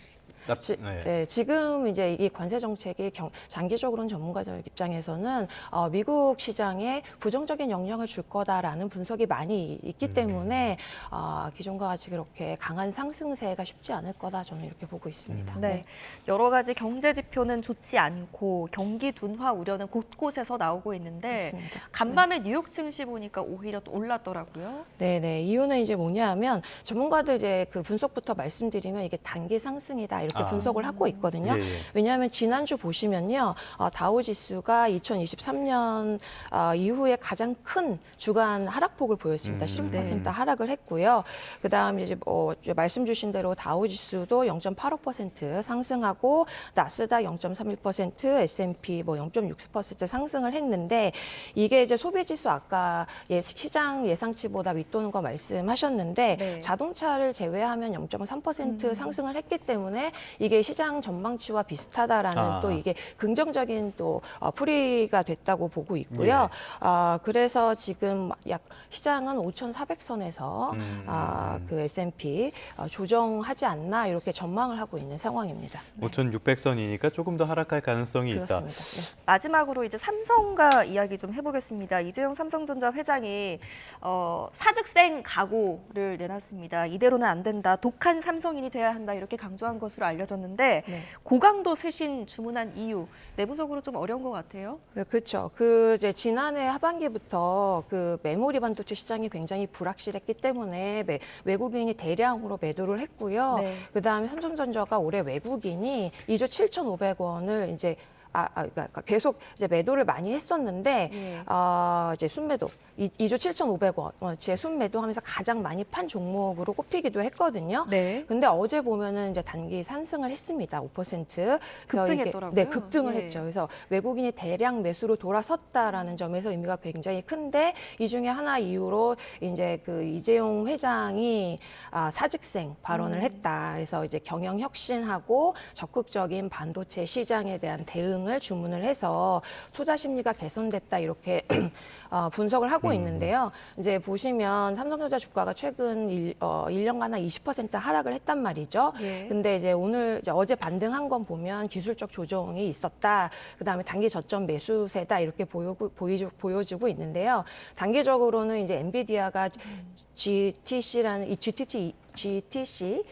네, 지금 이제 이 관세 정책이 장기적으로는 전문가들 입장에서는 미국 시장에 부정적인 영향을 줄 거다라는 분석이 많이 있기 때문에 기존과 같이 그렇게 강한 상승세가 쉽지 않을 거다 저는 이렇게 보고 있습니다. 네. 여러 가지 경제 지표는 좋지 않고 경기 둔화 우려는 곳곳에서 나오고 있는데 그렇습니다. 간밤에 뉴욕 증시 보니까 오히려 또 올랐더라고요. 네. 이유는 이제 뭐냐하면 전문가들 이제 그 분석부터 말씀드리면 이게 단기 상승이다 이렇게 분석을 하고 있거든요. 예. 왜냐하면 지난주 보시면요. 다우지수가 2023년 이후에 가장 큰 주간 하락폭을 보였습니다. 15% 하락을 했고요. 그다음에 이제 말씀 주신 대로 다우지수도 0.85% 상승하고 나스닥 0.31%, S&P 뭐 0.64% 상승을 했는데 이게 이제 소비지수 아까 시장 예상치보다 윗도는 거 말씀하셨는데 자동차를 제외하면 0.3% 상승을 했기 때문에 이게 시장 전망치와 비슷하다라는 또 이게 긍정적인 또 풀이가 됐다고 보고 있고요. 그래서 지금 약 시장은 5,400선에서 그 S&P 조정하지 않나 이렇게 전망을 하고 있는 상황입니다. 5,600선이니까 조금 더 하락할 가능성이 그렇습니다. 있다. 네. 마지막으로 이제 삼성과 이야기 좀 해보겠습니다. 이재용 삼성전자 회장이 사직생 각오를 내놨습니다. 이대로는 안 된다. 독한 삼성인이 돼야 한다. 이렇게 강조한 것으로 알려졌는데 고강도 쇄신 주문한 이유 내부적으로 좀 어려운 것 같아요. 네, 그렇죠. 그 이제 지난해 하반기부터 그 메모리 반도체 시장이 굉장히 불확실했기 때문에 외국인이 대량으로 매도를 했고요. 그다음에 삼성전자가 올해 외국인이 2조 7,500원을 이제 그러니까 계속 이제 매도를 많이 했었는데 이제 순매도 2조 7,500원어치의 순매도하면서 가장 많이 판 종목으로 꼽히기도 했거든요. 근데 어제 보면은 이제 단기 상승을 했습니다. 5%. 급등했더라고요. 네, 급등을 했죠. 그래서 외국인이 대량 매수로 돌아섰다라는 점에서 의미가 굉장히 큰데 이 중에 하나 이유로 이제 그 이재용 회장이 사직생 발언을 했다. 그래서 이제 경영 혁신하고 적극적인 반도체 시장에 대한 대응을 주문을 해서 투자 심리가 개선됐다 이렇게 분석을 하고 있는데요. 이제 보시면 삼성전자 주가가 최근 1년간 한 20% 하락을 했단 말이죠. 근데 이제 어제 반등한 건 보면 기술적 조정이 있었다. 그다음에 단기 저점 매수세다 이렇게 보여주고 있는데요. 단기적으로는 이제 엔비디아가 GTC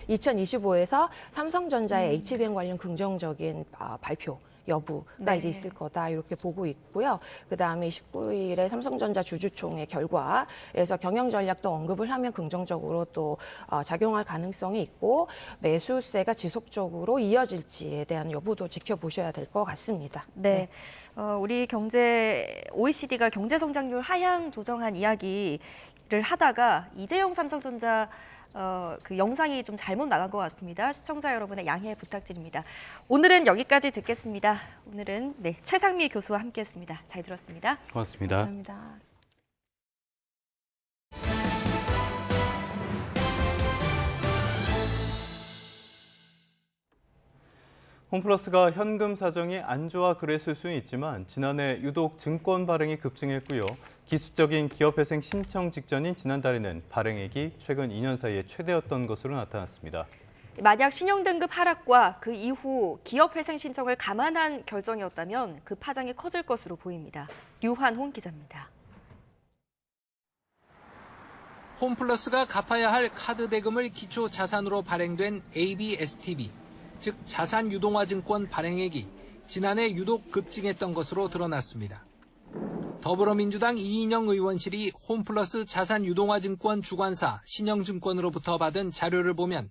2025에서 삼성전자의 HBM 관련 긍정적인 발표 여부가 이제 있을 거다 이렇게 보고 있고요. 그다음에 19일에 삼성전자 주주총회 결과에서 경영 전략도 언급을 하면 긍정적으로 또 작용할 가능성이 있고 매수세가 지속적으로 이어질지에 대한 여부도 지켜보셔야 될 것 같습니다. 네. 우리 OECD가 경제 성장률 하향 조정한 이야기를 하다가 이재용 삼성전자 그 영상이 좀 잘못 나간 것 같습니다. 시청자 여러분의 양해 부탁드립니다. 오늘은 여기까지 듣겠습니다. 오늘은 최상미 교수와 함께했습니다. 잘 들었습니다. 고맙습니다. 감사합니다. 홈플러스가 현금 사정이 안 좋아 그랬을 수는 있지만 지난해 유독 증권 발행이 급증했고요. 기습적인 기업회생 신청 직전인 지난달에는 발행액이 최근 2년 사이에 최대였던 것으로 나타났습니다. 만약 신용등급 하락과 그 이후 기업회생 신청을 감안한 결정이었다면 그 파장이 커질 것으로 보입니다. 류환홍 기자입니다. 홈플러스가 갚아야 할 카드 대금을 기초 자산으로 발행된 ABSTB, 즉 자산유동화증권 발행액이 지난해 유독 급증했던 것으로 드러났습니다. 더불어민주당 이인영 의원실이 홈플러스 자산유동화증권 주관사 신영증권으로부터 받은 자료를 보면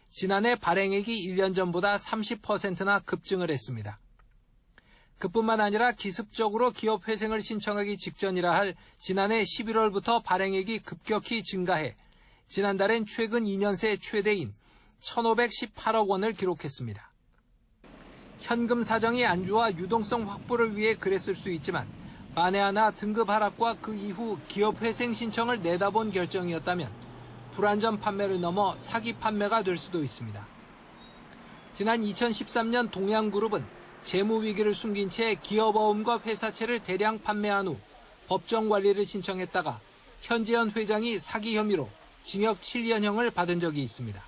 지난해 발행액이 1년 전보다 30%나 급증을 했습니다. 그뿐만 아니라 기습적으로 기업 회생을 신청하기 직전이라 할 지난해 11월부터 발행액이 급격히 증가해 지난달엔 최근 2년 새 최대인 1,518억 원을 기록했습니다. 현금 사정이 안 좋아 유동성 확보를 위해 그랬을 수 있지만 만에 하나 등급 하락과 그 이후 기업 회생 신청을 내다본 결정이었다면 불안전 판매를 넘어 사기 판매가 될 수도 있습니다. 지난 2013년 동양그룹은 재무 위기를 숨긴 채 기업어음과 회사채를 대량 판매한 후 법정 관리를 신청했다가 현재현 회장이 사기 혐의로 징역 7년형을 받은 적이 있습니다.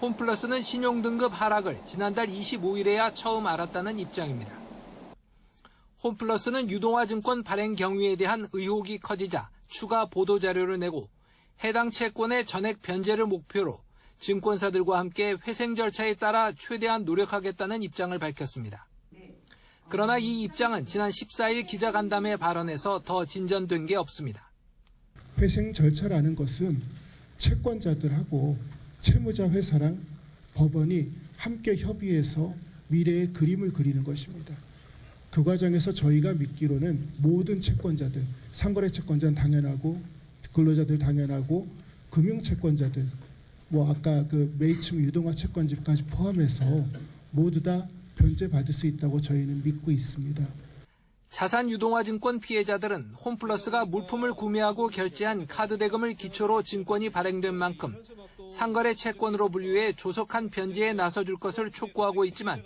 홈플러스는 신용등급 하락을 지난달 25일에야 처음 알았다는 입장입니다. 홈플러스는 유동화증권 발행 경위에 대한 의혹이 커지자 추가 보도자료를 내고 해당 채권의 전액 변제를 목표로 증권사들과 함께 회생 절차에 따라 최대한 노력하겠다는 입장을 밝혔습니다. 그러나 이 입장은 지난 14일 기자간담회 발언에서 더 진전된 게 없습니다. 회생 절차라는 것은 채권자들하고 채무자 회사랑 법원이 함께 협의해서 미래의 그림을 그리는 것입니다. 그 과정에서 저희가 믿기로는 모든 채권자들, 상거래 채권자는 당연하고 근로자들 당연하고 금융채권자들, 아까 그 매입층 유동화 채권집까지 포함해서 모두 다 변제받을 수 있다고 저희는 믿고 있습니다. 자산 유동화증권 피해자들은 홈플러스가 물품을 구매하고 결제한 카드 대금을 기초로 증권이 발행된 만큼 상거래 채권으로 분류해 조속한 변제에 나서줄 것을 촉구하고 있지만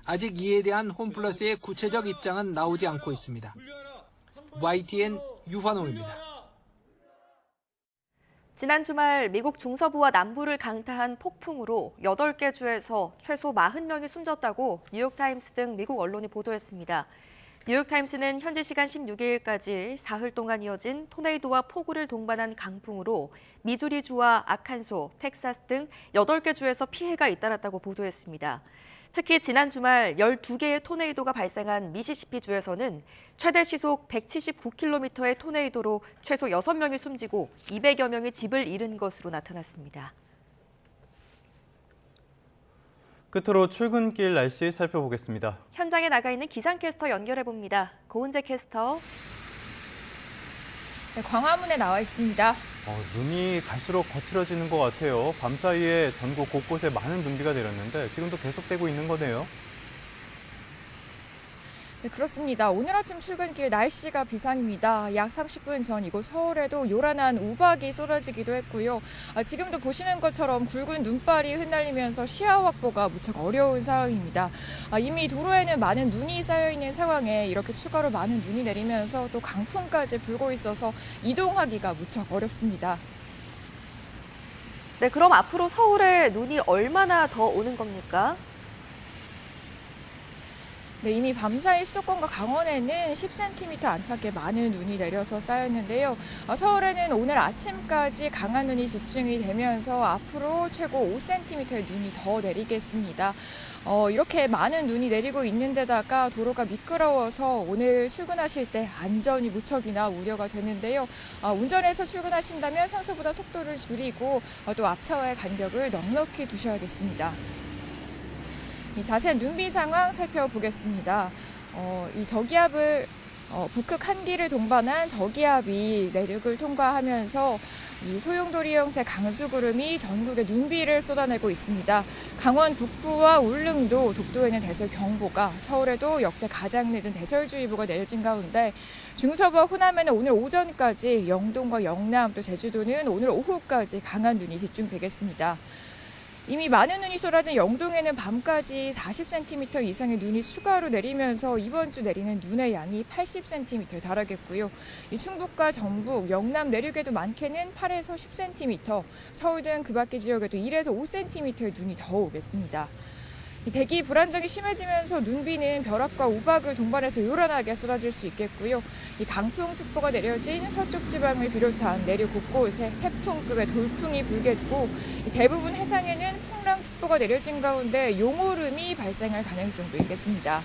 아직 이에 대한 홈플러스의 구체적 입장은 나오지 않고 있습니다. YTN 유환호입니다. 지난 주말 미국 중서부와 남부를 강타한 폭풍으로 8개 주에서 최소 40명이 숨졌다고 뉴욕타임스 등 미국 언론이 보도했습니다. 뉴욕타임스는 현지 시간 16일까지 사흘 동안 이어진 토네이도와 폭우를 동반한 강풍으로 미주리주와 아칸소, 텍사스 등 8개 주에서 피해가 잇따랐다고 보도했습니다. 특히 지난 주말 12개의 토네이도가 발생한 미시시피주에서는 최대 시속 179km의 토네이도로 최소 6명이 숨지고 200여 명이 집을 잃은 것으로 나타났습니다. 끝으로 출근길 날씨 살펴보겠습니다. 현장에 나가 있는 기상캐스터 연결해봅니다. 고은재 캐스터. 네, 광화문에 나와 있습니다. 눈이 갈수록 거칠어지는 것 같아요. 밤사이에 전국 곳곳에 많은 눈비가 내렸는데 지금도 계속되고 있는 거네요. 네, 그렇습니다. 오늘 아침 출근길 날씨가 비상입니다. 약 30분 전 이곳 서울에도 요란한 우박이 쏟아지기도 했고요. 지금도 보시는 것처럼 굵은 눈발이 흩날리면서 시야 확보가 무척 어려운 상황입니다. 이미 도로에는 많은 눈이 쌓여있는 상황에 이렇게 추가로 많은 눈이 내리면서 또 강풍까지 불고 있어서 이동하기가 무척 어렵습니다. 네, 그럼 앞으로 서울에 눈이 얼마나 더 오는 겁니까? 네, 이미 밤사이 수도권과 강원에는 10cm 안팎의 많은 눈이 내려서 쌓였는데요. 서울에는 오늘 아침까지 강한 눈이 집중이 되면서 앞으로 최고 5cm의 눈이 더 내리겠습니다. 이렇게 많은 눈이 내리고 있는 데다가 도로가 미끄러워서 오늘 출근하실 때 안전이 무척이나 우려가 되는데요. 운전해서 출근하신다면 평소보다 속도를 줄이고 또 앞차와의 간격을 넉넉히 두셔야겠습니다. 이 자세한 눈비 상황 살펴보겠습니다. 이 저기압을 북극 한기를 동반한 저기압이 내륙을 통과하면서 이 소용돌이 형태 강수구름이 전국에 눈비를 쏟아내고 있습니다. 강원 북부와 울릉도, 독도에는 대설경보가, 서울에도 역대 가장 늦은 대설주의보가 내려진 가운데 중서부와 호남에는 오늘 오전까지, 영동과 영남, 또 제주도는 오늘 오후까지 강한 눈이 집중되겠습니다. 이미 많은 눈이 쏟아진 영동에는 밤까지 40cm 이상의 눈이 추가로 내리면서 이번 주 내리는 눈의 양이 80cm에 달하겠고요. 이 충북과 전북, 영남 내륙에도 많게는 8에서 10cm, 서울 등 그 밖의 지역에도 1에서 5cm의 눈이 더 오겠습니다. 이 대기 불안정이 심해지면서 눈비는 벼락과 우박을 동반해서 요란하게 쏟아질 수 있겠고요. 이 강풍특보가 내려진 서쪽 지방을 비롯한 내륙 곳곳에 태풍급의 돌풍이 불겠고, 대부분 해상에는 풍랑특보가 내려진 가운데 용오름이 발생할 가능성도 있겠습니다.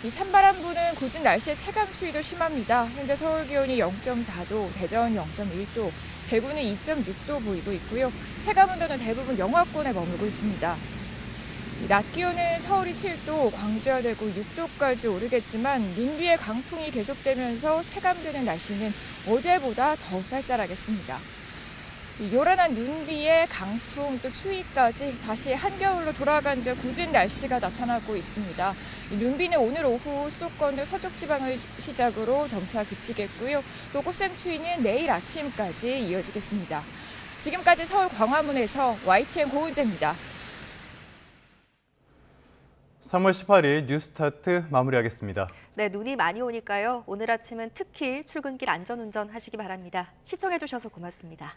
이 산바람 부는 궂은 날씨의 체감 추위도 심합니다. 현재 서울 기온이 0.4도, 대전 0.1도, 대구는 2.6도 보이고 있고요. 체감 온도는 대부분 영하권에 머물고 있습니다. 낮 기온은 서울이 7도, 광주와 대구 6도까지 오르겠지만 눈 위에 강풍이 계속되면서 체감되는 날씨는 어제보다 더 쌀쌀하겠습니다. 요란한 눈 위에 강풍 또 추위까지 다시 한겨울로 돌아간 듯 굳은 날씨가 나타나고 있습니다. 눈비는 오늘 오후 수도권 등 서쪽 지방을 시작으로 점차 그치겠고요. 또 꽃샘추위는 내일 아침까지 이어지겠습니다. 지금까지 서울 광화문에서 YTN 고은재입니다. 3월 18일 뉴스타트 마무리하겠습니다. 네, 눈이 많이 오니까요. 오늘 아침은 특히 출근길 안전운전 하시기 바랍니다. 시청해주셔서 고맙습니다.